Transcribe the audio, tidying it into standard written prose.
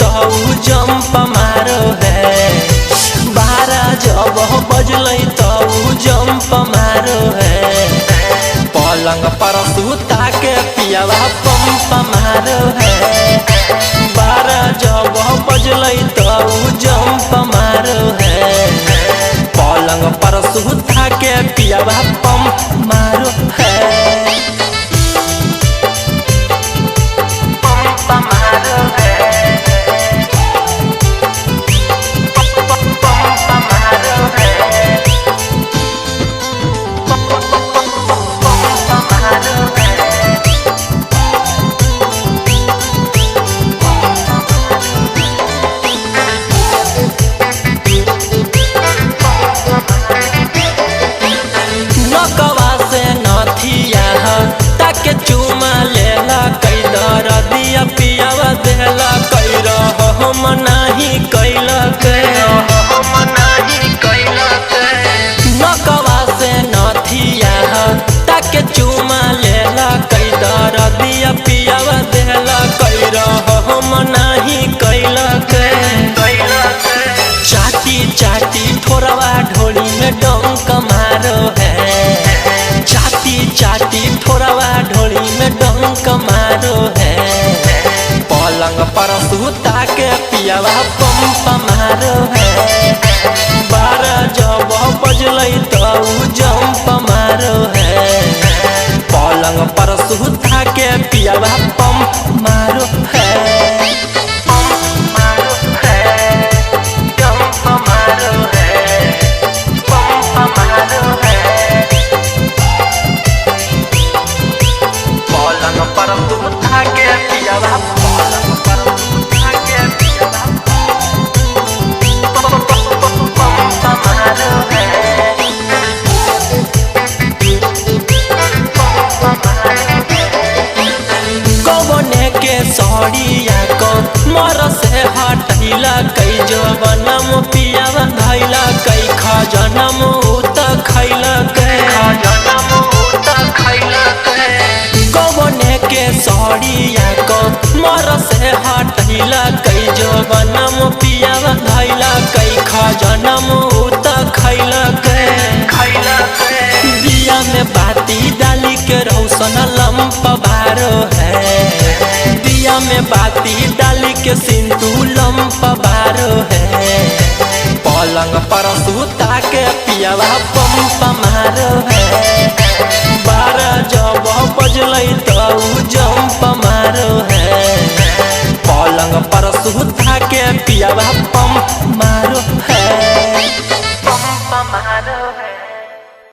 तो जंप मारो है। 12 जब बजलै तो जंप मारो है। पलंग पर सुता के पियावा पंप मारो है। 12 जब बजलै तो जंप मारो है। पलंग पर सुता के पियावा पंप मारो है। पंप मारो है। ताके चुमा लेला कई दर दिया पियावा देला कई हम नाही कैला नकवा से नथिया ताके चुमा लेला कई दर दिया पियावा देला कई हम नाही कैला चाटी चाटी थोड़वा ढोली में डंक मारो है। चाटी चाटी थोड़वा ढोली में डंक मारो है। पलंग पर सुता के पियावा पंप मारो है। 12 जब बजलै तो जंप मारो है। पलंग पर सुता के पियावा पंप मारो है। सड़िया को मर से हटैला कई जवनम पियावा धैला कई खजनम उत खैला कवने के सड़िया को मर से हटैला कई जवनम पियावा धैला कई खजनम उत खैला दिया में बाती डाली के रौशन लंप बारो है। दिया में बाती डाली के सिंदू लंप बारो है। पलंग पर सुता के पियावा पंप मारो है। 12 जब बजलै तो जंप मारो है। पलंग पर सुता के पियावा पंप